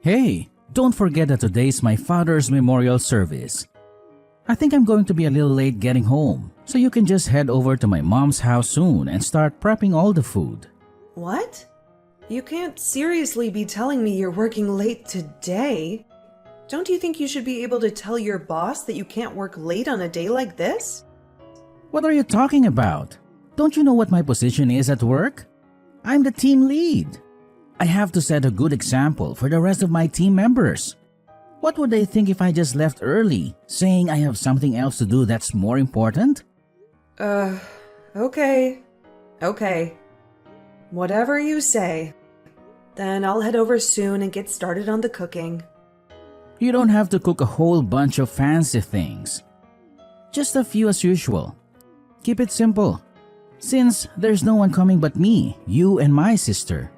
Hey, don't forget that today's my father's memorial service. I think I'm going to be a little late getting home, so you can just head over to my mom's house soon and start prepping all the food. What? You can't seriously be telling me you're working late today. Don't you think you should be able to tell your boss that you can't work late on a day like this? What are you talking about? Don't you know what my position is at work? I'm the team lead. I have to set a good example for the rest of my team members. What would they think if I just left early, saying I have something else to do that's more important? Okay. Okay. Whatever you say. Then I'll head over soon and get started on the cooking. You don't have to cook a whole bunch of fancy things. Just a few as usual. Keep it simple. Since there's no one coming but me, you and my sister.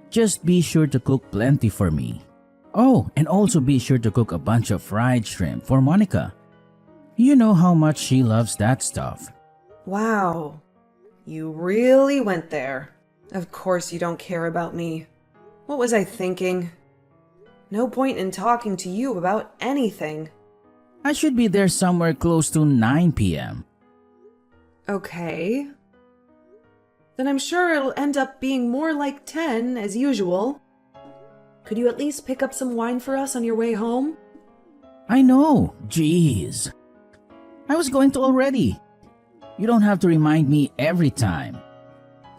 Just be sure to cook plenty for me. Oh, and also be sure to cook a bunch of fried shrimp for Monica. You know how much she loves that stuff. Wow. You really went there. Of course you don't care about me. What was I thinking? No point in talking to you about anything. I should be there somewhere close to 9 p.m. Okay. Then I'm sure it'll end up being more like 10 as usual. Could you at least pick up some wine for us on your way home? I know, jeez. I was going to already. You don't have to remind me every time.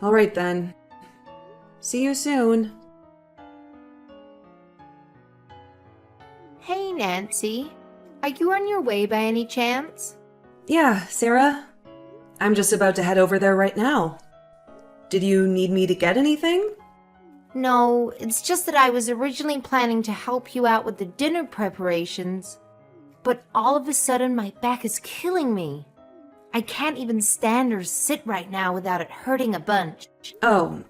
All right then. See you soon. Hey, Nancy. Are you on your way by any chance? Yeah, Sarah. I'm just about to head over there right now. Did you need me to get anything? No, it's just that I was originally planning to help you out with the dinner preparations, but all of a sudden my back is killing me. I can't even stand or sit right now without it hurting a bunch. Oh,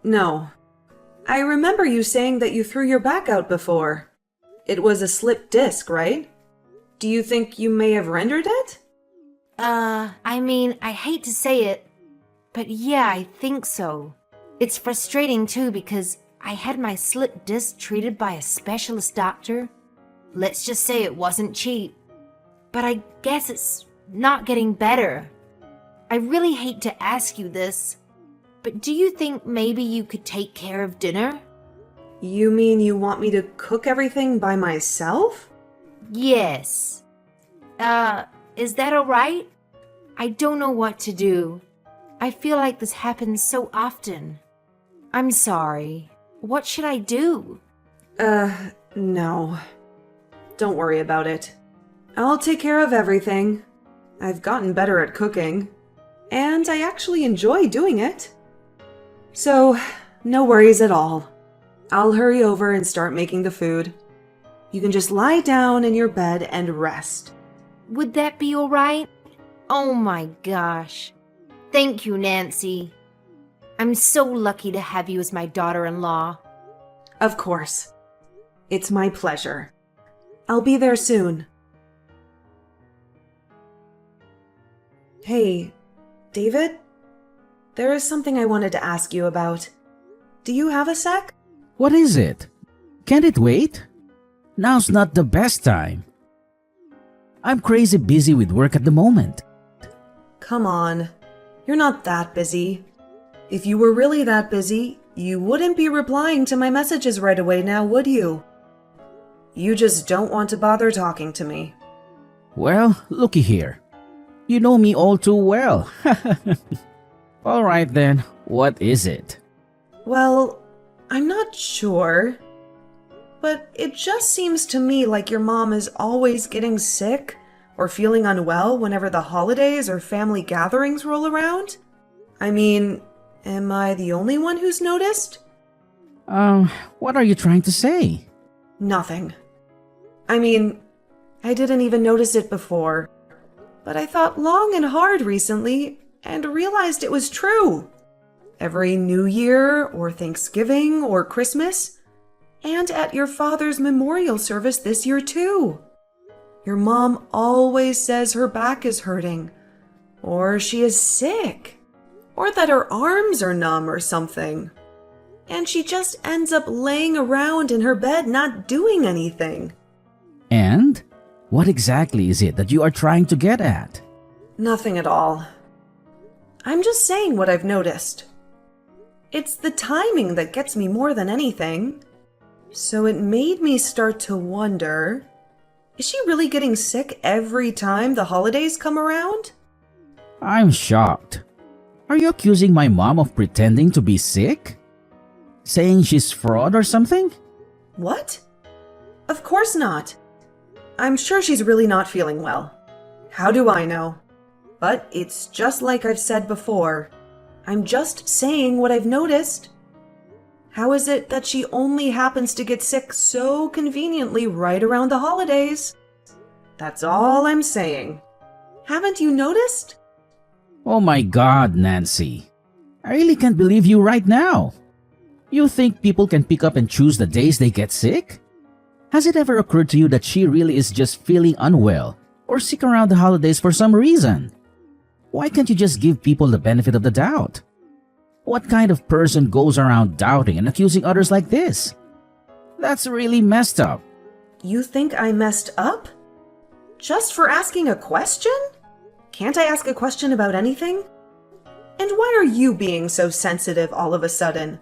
no. I remember you saying that you threw your back out before. It was a slipped disc, right? Do you think you may have rendered it? I hate to say it, but yeah, I think so. It's frustrating too because I had my slipped disc treated by a specialist doctor. Let's just say it wasn't cheap. But I guess it's not getting better. I really hate to ask you this, but do you think maybe you could take care of dinner? You mean you want me to cook everything by myself? Yes. Is that alright? I don't know what to do. I feel like this happens so often. I'm sorry. What should I do? No. Don't worry about it. I'll take care of everything. I've gotten better at cooking, and I actually enjoy doing it. So, no worries at all. I'll hurry over and start making the food. You can just lie down in your bed and rest. Would that be alright? Oh my gosh. Thank you, Nancy. I'm so lucky to have you as my daughter-in-law. Of course. It's my pleasure. I'll be there soon. Hey, David? There is something I wanted to ask you about. Do you have a sec? What is it? Can't it wait? Now's not the best time. I'm crazy busy with work at the moment. Come on. You're not that busy. If you were really that busy, you wouldn't be replying to my messages right away now, would you? You just don't want to bother talking to me. Well, looky here. You know me all too well. All right then, what is it? Well, I'm not sure. But it just seems to me like your mom is always getting sick or feeling unwell whenever the holidays or family gatherings roll around. I mean, am I the only one who's noticed? What are you trying to say? Nothing. I mean, I didn't even notice it before. But I thought long and hard recently and realized it was true. Every New Year or Thanksgiving or Christmas, and at your father's memorial service this year too. Your mom always says her back is hurting, or she is sick, or that her arms are numb or something. and she just ends up laying around in her bed not doing anything. And what exactly is it that you are trying to get at? Nothing at all. I'm just saying what I've noticed. It's the timing that gets me more than anything. So it made me start to wonder, is she really getting sick every time the holidays come around? I'm shocked. Are you accusing my mom of pretending to be sick? Saying she's fraud or something? What? Of course not. I'm sure she's really not feeling well. How do I know? But it's just like I've said before. I'm just saying what I've noticed. How is it that she only happens to get sick so conveniently right around the holidays? That's all I'm saying. Haven't you noticed? Oh my God, Nancy. I really can't believe you right now. You think people can pick up and choose the days they get sick? Has it ever occurred to you that she really is just feeling unwell or sick around the holidays for some reason? Why can't you just give people the benefit of the doubt? What kind of person goes around doubting and accusing others like this? That's really messed up. You think I messed up? Just for asking a question? Can't I ask a question about anything? And why are you being so sensitive all of a sudden?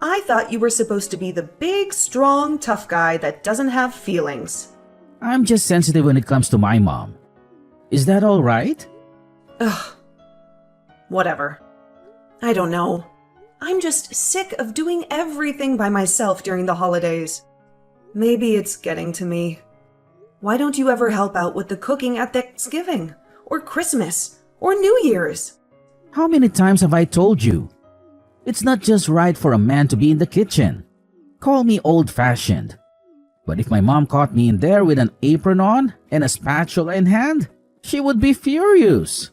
I thought you were supposed to be the big, strong, tough guy that doesn't have feelings. I'm just sensitive when it comes to my mom. Is that all right? Ugh. Whatever. I don't know. I'm just sick of doing everything by myself during the holidays. Maybe it's getting to me. Why don't you ever help out with the cooking at Thanksgiving, or Christmas, or New Year's? How many times have I told you? It's not just right for a man to be in the kitchen. Call me old-fashioned. But if my mom caught me in there with an apron on and a spatula in hand, she would be furious.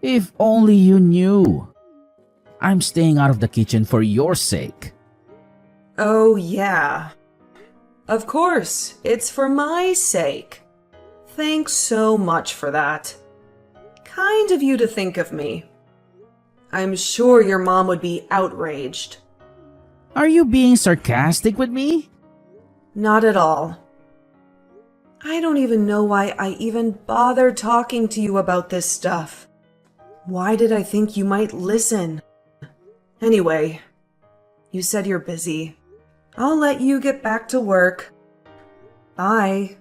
If only you knew. I'm staying out of the kitchen for your sake. Oh, yeah. Of course, it's for my sake. Thanks so much for that. Kind of you to think of me. I'm sure your mom would be outraged. Are you being sarcastic with me? Not at all. I don't even know why I even bothered talking to you about this stuff. Why did I think you might listen? Anyway, you said you're busy. I'll let you get back to work. Bye.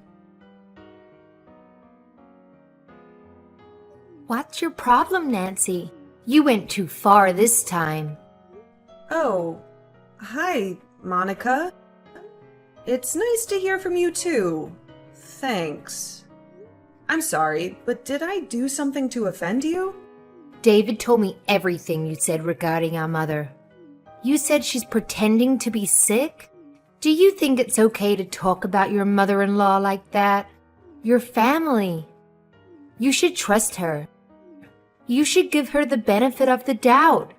What's your problem, Nancy? You went too far this time. Oh, hi, Monica. It's nice to hear from you too. Thanks. I'm sorry, but did I do something to offend you? David told me everything you said regarding our mother. You said she's pretending to be sick? Do you think it's okay to talk about your mother-in-law like that? Your family. You should trust her. You should give her the benefit of the doubt.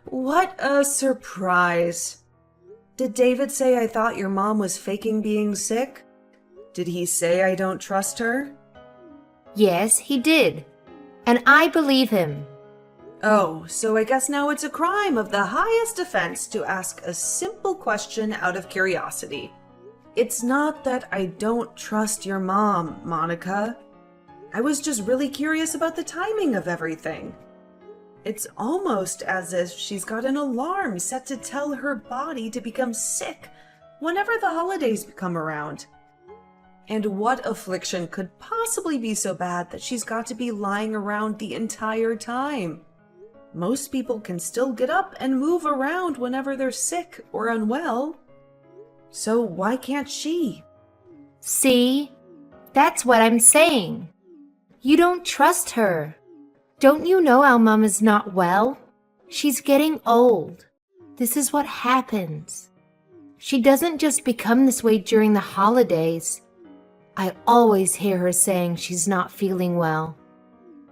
What a surprise. Did David say I thought your mom was faking being sick? Did he say I don't trust her? Yes, he did. And I believe him. Oh, so I guess now it's a crime of the highest offense to ask a simple question out of curiosity. It's not that I don't trust your mom, Monica. I was just really curious about the timing of everything. It's almost as if she's got an alarm set to tell her body to become sick whenever the holidays come around. And what affliction could possibly be so bad that she's got to be lying around the entire time? Most people can still get up and move around whenever they're sick or unwell. So why can't she? See? That's what I'm saying. You don't trust her. Don't you know our mom is not well? She's getting old. This is what happens. She doesn't just become this way during the holidays. I always hear her saying she's not feeling well.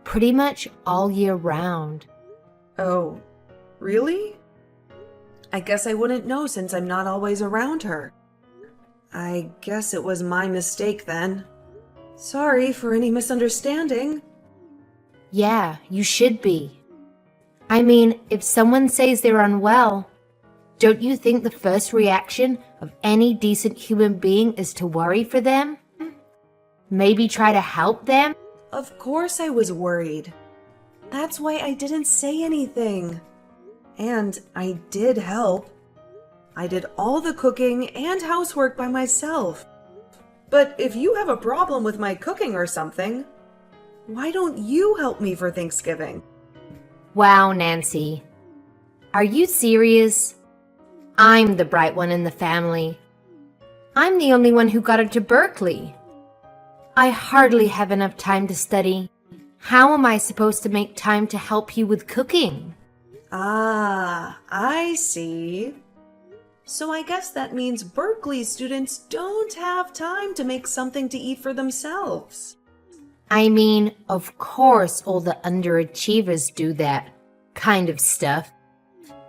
Pretty much all year round. Oh, really? I guess I wouldn't know since I'm not always around her. I guess it was my mistake then. Sorry for any misunderstanding. Yeah, you should be. I mean, if someone says they're unwell, don't you think the first reaction of any decent human being is to worry for them? Maybe try to help them? Of course I was worried. That's why I didn't say anything. And I did help. I did all the cooking and housework by myself. But if you have a problem with my cooking or something, why don't you help me for Thanksgiving? Wow, Nancy. Are you serious? I'm the bright one in the family. I'm the only one who got into Berkeley. I hardly have enough time to study. How am I supposed to make time to help you with cooking? Ah, I see. So I guess that means Berkeley students don't have time to make something to eat for themselves. I mean, of course all the underachievers do that kind of stuff.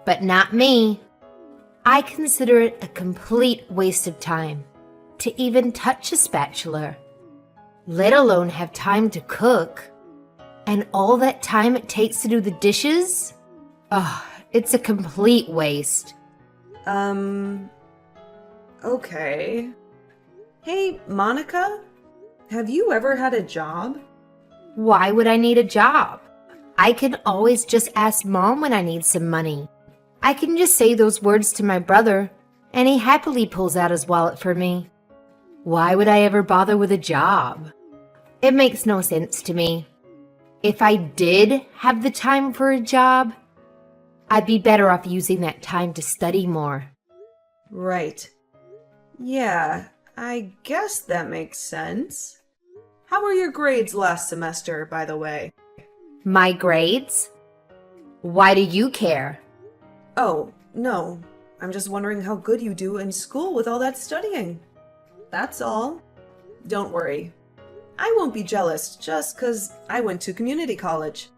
But not me. I consider it a complete waste of time to even touch a spatula, let alone have time to cook. And all that time it takes to do the dishes? It's a complete waste. Okay. Hey, Monica, have you ever had a job? Why would I need a job? I can always just ask Mom when I need some money. I can just say those words to my brother, and he happily pulls out his wallet for me. Why would I ever bother with a job? It makes no sense to me. If I did have the time for a job, I'd be better off using that time to study more. Right. Yeah, I guess that makes sense. How were your grades last semester, by the way? My grades? Why do you care? Oh, no. I'm just wondering how good you do in school with all that studying. That's all. Don't worry. I won't be jealous just 'cause I went to community college.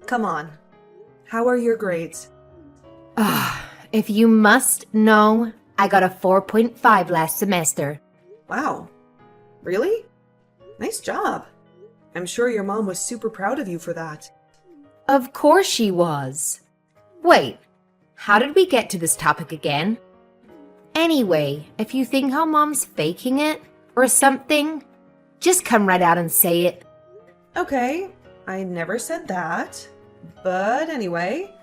Come on. How are your grades? If you must know, I got a 4.5 last semester. Wow. Really? Nice job. I'm sure your mom was super proud of you for that. Of course she was. Wait, how did we get to this topic again? Anyway, if you think how Mom's faking it or something, just come right out and say it. Okay, I never said that. But anyway,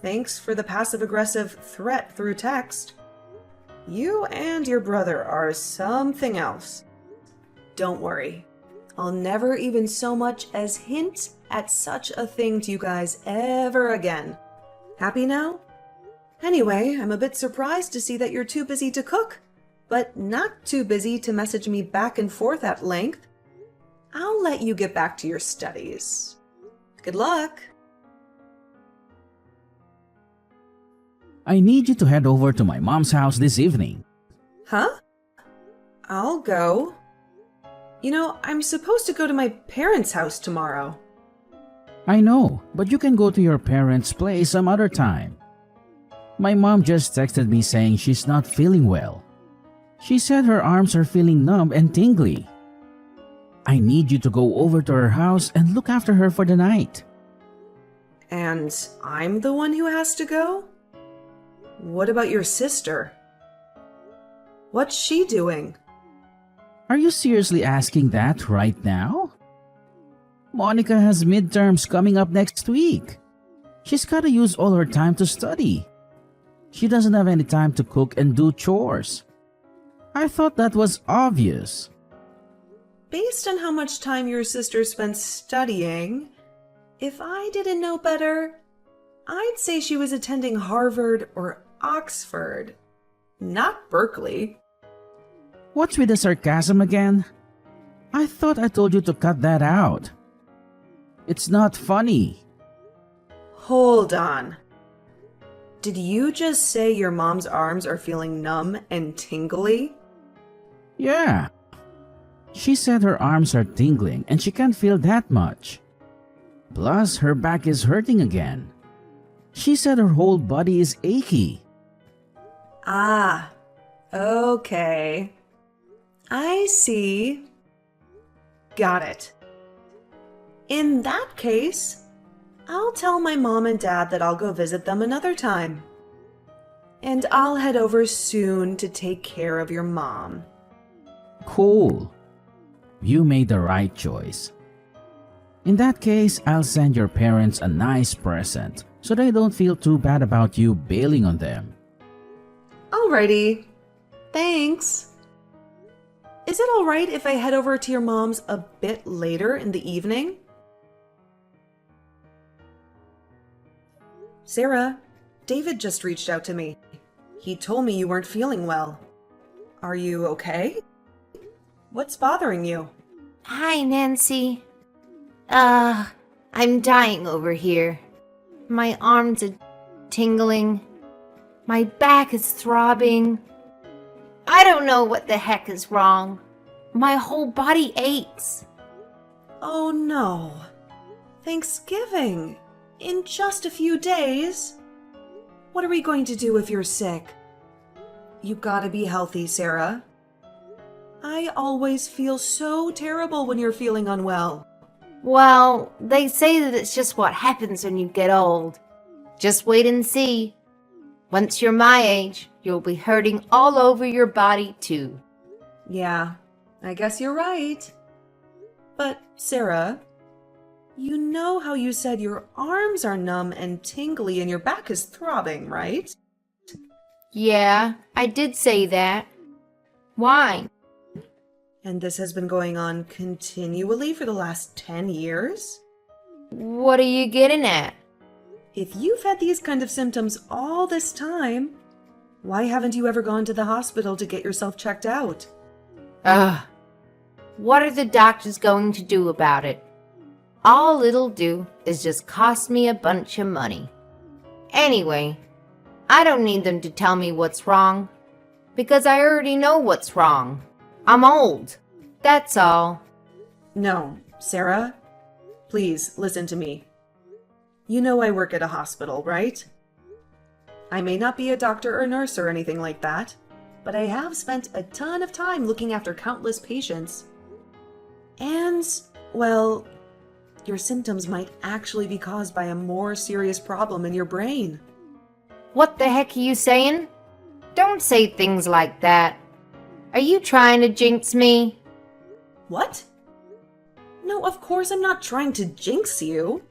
thanks for the passive-aggressive threat through text. You and your brother are something else. Don't worry. I'll never even so much as hint at such a thing to you guys ever again. Happy now? Anyway, I'm a bit surprised to see that you're too busy to cook, but not too busy to message me back and forth at length. I'll let you get back to your studies. Good luck! I need you to head over to my mom's house this evening. Huh? I'll go. You know, I'm supposed to go to my parents' house tomorrow. I know, but you can go to your parents' place some other time. My mom just texted me saying she's not feeling well. She said her arms are feeling numb and tingly. I need you to go over to her house and look after her for the night. And I'm the one who has to go? What about your sister? What's she doing? Are you seriously asking that right now? Monica has midterms coming up next week. She's gotta use all her time to study. She doesn't have any time to cook and do chores. I thought that was obvious. Based on how much time your sister spends studying, if I didn't know better, I'd say she was attending Harvard or Oxford, not Berkeley. What's with the sarcasm again? I thought I told you to cut that out. It's not funny. Hold on. Did you just say your mom's arms are feeling numb and tingly? Yeah. She said her arms are tingling and she can't feel that much. Plus, her back is hurting again. She said her whole body is achy. Ah, okay. I see. Got it. In that case, I'll tell my mom and dad that I'll go visit them another time. And I'll head over soon to take care of your mom. Cool. You made the right choice. In that case, I'll send your parents a nice present so they don't feel too bad about you bailing on them. Alrighty. Thanks. Is it alright if I head over to your mom's a bit later in the evening? Sarah, David just reached out to me. He told me you weren't feeling well. Are you okay? What's bothering you? Hi, Nancy. I'm dying over here. My arms are tingling. My back is throbbing. I don't know what the heck is wrong. My whole body aches. Oh no. Thanksgiving. In just a few days. What are we going to do if you're sick? You gotta be healthy, Sarah. I always feel so terrible when you're feeling unwell. Well, they say that it's just what happens when you get old. Just wait and see. Once you're my age, you'll be hurting all over your body too. Yeah, I guess you're right. But, Sarah, you know how you said your arms are numb and tingly and your back is throbbing, right? Yeah, I did say that. Why? And this has been going on continually for the last 10 years? What are you getting at? If you've had these kind of symptoms all this time, why haven't you ever gone to the hospital to get yourself checked out? Ugh. What are the doctors going to do about it? All it'll do is just cost me a bunch of money. Anyway, I don't need them to tell me what's wrong, because I already know what's wrong. I'm old. That's all. No, Sarah, please listen to me. You know I work at a hospital, right? I may not be a doctor or nurse or anything like that, but I have spent a ton of time looking after countless patients. And, well, your symptoms might actually be caused by a more serious problem in your brain. What the heck are you saying? Don't say things like that. Are you trying to jinx me? What? No, of course I'm not trying to jinx you.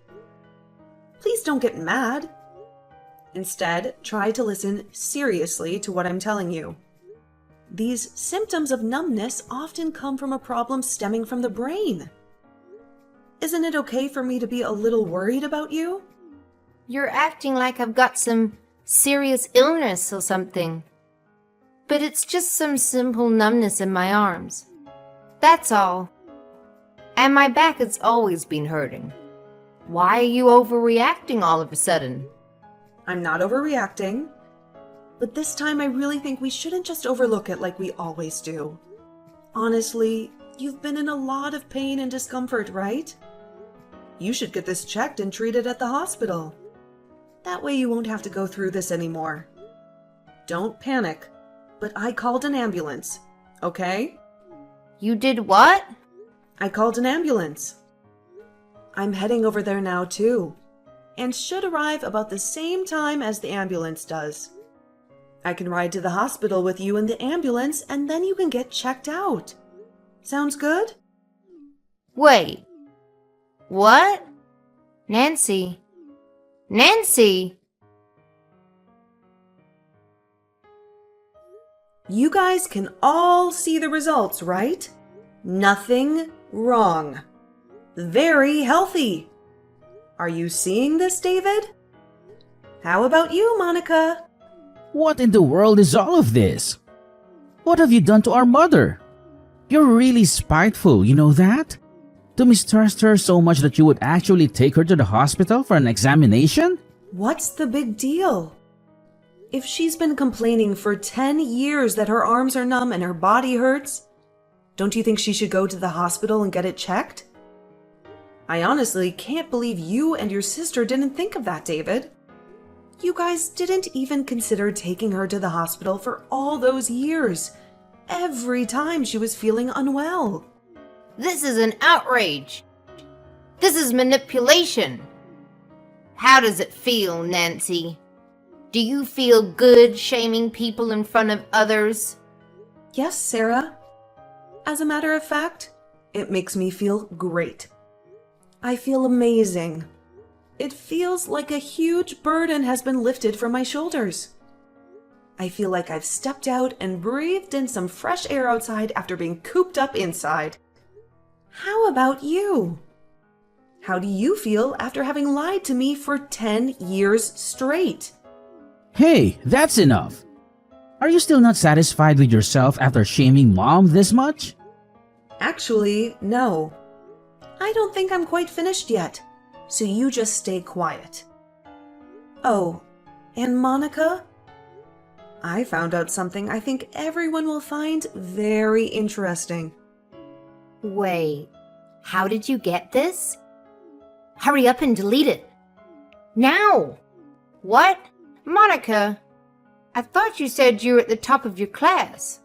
Please don't get mad. Instead, try to listen seriously to what I'm telling you. These symptoms of numbness often come from a problem stemming from the brain. Isn't it okay for me to be a little worried about you? You're acting like I've got some serious illness or something. But it's just some simple numbness in my arms. That's all. And my back has always been hurting. Why are you overreacting all of a sudden? I'm not overreacting. But this time I really think we shouldn't just overlook it like we always do. Honestly, you've been in a lot of pain and discomfort, right? You should get this checked and treated at the hospital. That way you won't have to go through this anymore. Don't panic, but I called an ambulance, okay? You did what? I called an ambulance. I'm heading over there now too, and should arrive about the same time as the ambulance does. I can ride to the hospital with you in the ambulance and then you can get checked out. Sounds good? Wait. What? Nancy. Nancy! You guys can all see the results, right? Nothing wrong. Very healthy. Are you seeing this, David? How about you, Monica? What in the world is all of this? What have you done to our mother? You're really spiteful, you know that? To mistrust her so much that you would actually take her to the hospital for an examination? What's the big deal? If she's been complaining for 10 years that her arms are numb and her body hurts, don't you think she should go to the hospital and get it checked? I honestly can't believe you and your sister didn't think of that, David. You guys didn't even consider taking her to the hospital for all those years, every time she was feeling unwell. This is an outrage. This is manipulation. How does it feel, Nancy? Do you feel good shaming people in front of others? Yes, Sarah. As a matter of fact, it makes me feel great. I feel amazing. It feels like a huge burden has been lifted from my shoulders. I feel like I've stepped out and breathed in some fresh air outside after being cooped up inside. How about you? How do you feel after having lied to me for 10 years straight? Hey, that's enough. Are you still not satisfied with yourself after shaming Mom this much? Actually, no. I don't think I'm quite finished yet, so you just stay quiet. Oh, and Monica? I found out something I think everyone will find very interesting. Wait, how did you get this? Hurry up and delete it. Now! What? Monica, I thought you said you were at the top of your class.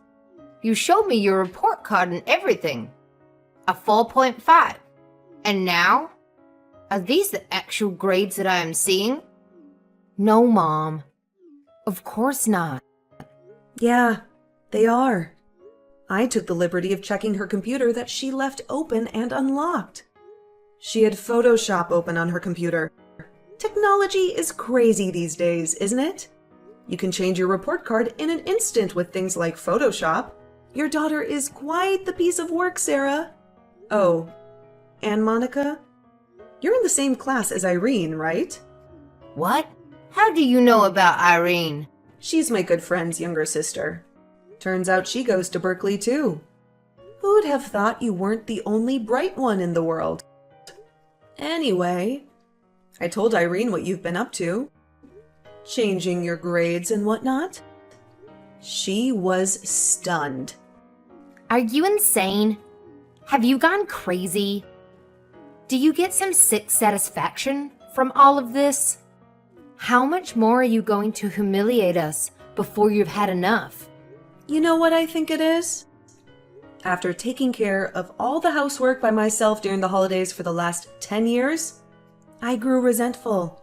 You showed me your report card and everything. A 4.5. And now? Are these the actual grades that I am seeing? No, Mom. Of course not. Yeah, they are. I took the liberty of checking her computer that she left open and unlocked. She had Photoshop open on her computer. Technology is crazy these days, isn't it? You can change your report card in an instant with things like Photoshop. Your daughter is quite the piece of work, Sarah. Oh, and Monica? You're in the same class as Irene, right? What? How do you know about Irene? She's my good friend's younger sister. Turns out she goes to Berkeley too. Who'd have thought you weren't the only bright one in the world? Anyway, I told Irene what you've been up to. Changing your grades and whatnot. She was stunned. Are you insane? Have you gone crazy? Do you get some sick satisfaction from all of this? How much more are you going to humiliate us before you've had enough? You know what I think it is? After taking care of all the housework by myself during the holidays for the last 10 years, I grew resentful.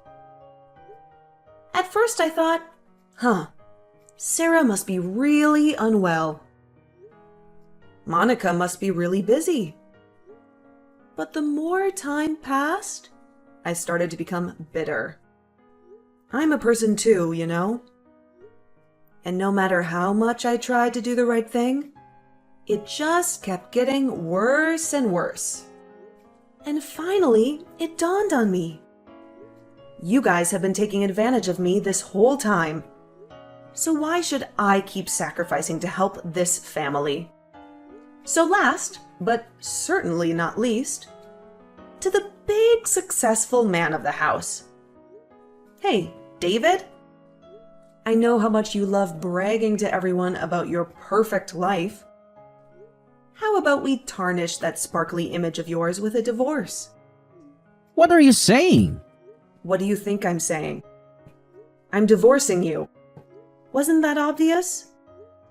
At first I thought, Sarah must be really unwell. Monica must be really busy. But the more time passed, I started to become bitter. I'm a person too, you know? And no matter how much I tried to do the right thing, it just kept getting worse and worse. And finally, it dawned on me. You guys have been taking advantage of me this whole time. So why should I keep sacrificing to help this family? So last, but certainly not least, to the big successful man of the house. Hey, David? I know how much you love bragging to everyone about your perfect life. How about we tarnish that sparkly image of yours with a divorce? What are you saying? What do you think I'm saying? I'm divorcing you. Wasn't that obvious?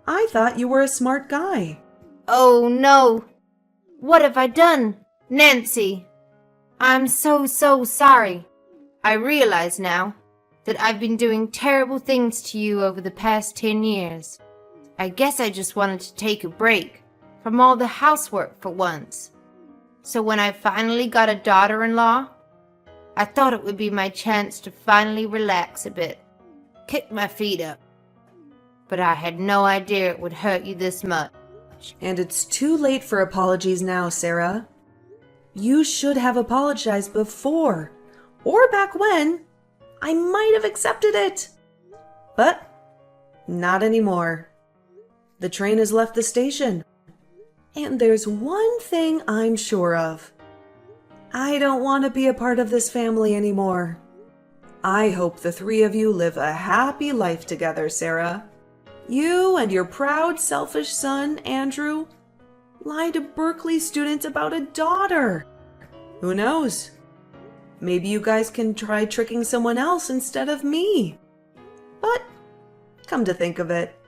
I thought you were a smart guy. Oh no! What have I done? Nancy! I'm so sorry. I realize now that I've been doing terrible things to you over the past 10 years. I guess I just wanted to take a break from all the housework for once. So when I finally got a daughter-in-law, I thought it would be my chance to finally relax a bit, kick my feet up. But I had no idea it would hurt you this much. And it's too late for apologies now, Sarah. You should have apologized before, or back when. I might have accepted it. But not anymore. The train has left the station. And there's one thing I'm sure of. I don't want to be a part of this family anymore. I hope the three of you live a happy life together, Sarah. You and your proud, selfish son, Andrew, lied to Berkeley students about a daughter. Who knows? Maybe you guys can try tricking someone else instead of me. But, come to think of it,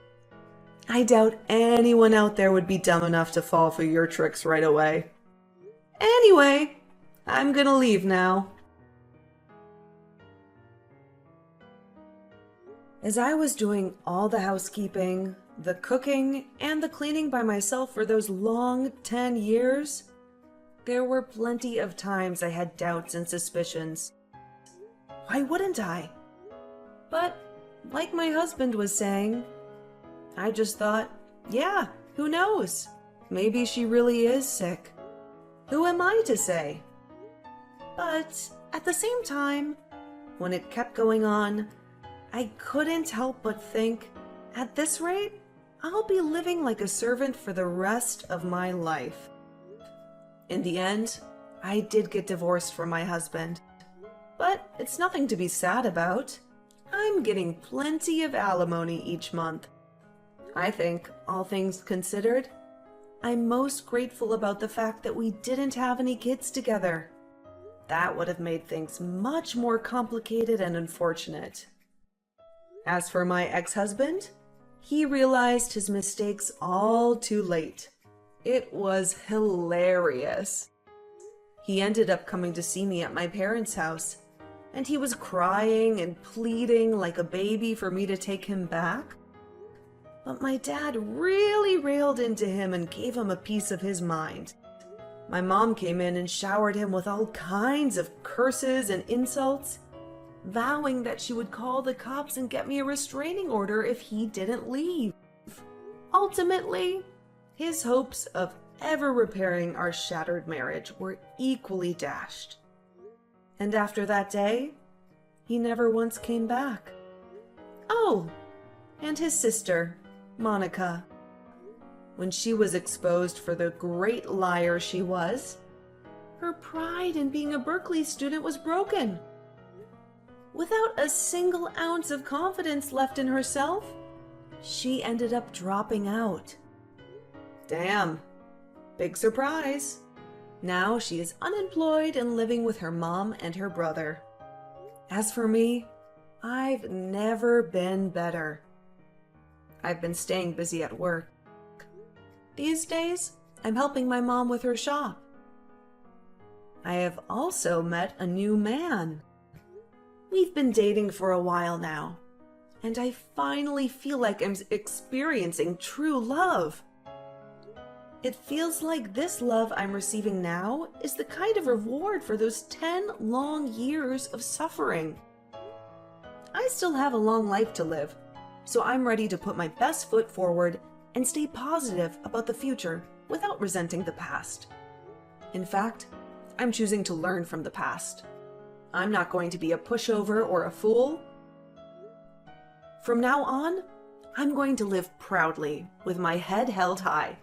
I doubt anyone out there would be dumb enough to fall for your tricks right away. Anyway, I'm gonna leave now. As I was doing all the housekeeping, the cooking, and the cleaning by myself for those long 10 years, there were plenty of times I had doubts and suspicions. Why wouldn't I? But, like my husband was saying, I just thought, yeah, who knows? Maybe she really is sick. Who am I to say? But at the same time, when it kept going on, I couldn't help but think, at this rate, I'll be living like a servant for the rest of my life. In the end, I did get divorced from my husband. But it's nothing to be sad about. I'm getting plenty of alimony each month. I think, all things considered, I'm most grateful about the fact that we didn't have any kids together. That would have made things much more complicated and unfortunate. As for my ex-husband, he realized his mistakes all too late. It was hilarious. He ended up coming to see me at my parents' house, and he was crying and pleading like a baby for me to take him back. But my dad really railed into him and gave him a piece of his mind. My mom came in and showered him with all kinds of curses and insults, vowing that she would call the cops and get me a restraining order if he didn't leave. Ultimately, his hopes of ever repairing our shattered marriage were equally dashed. And after that day, he never once came back. Oh, and his sister, Monica. When she was exposed for the great liar she was, her pride in being a Berkeley student was broken. Without a single ounce of confidence left in herself, she ended up dropping out. Damn, big surprise. Now she is unemployed and living with her mom and her brother. As for me, I've never been better. I've been staying busy at work. These days, I'm helping my mom with her shop. I have also met a new man. We've been dating for a while now, and I finally feel like I'm experiencing true love. It feels like this love I'm receiving now is the kind of reward for those 10 long years of suffering. I still have a long life to live, so I'm ready to put my best foot forward and stay positive about the future without resenting the past. In fact, I'm choosing to learn from the past. I'm not going to be a pushover or a fool. From now on, I'm going to live proudly with my head held high.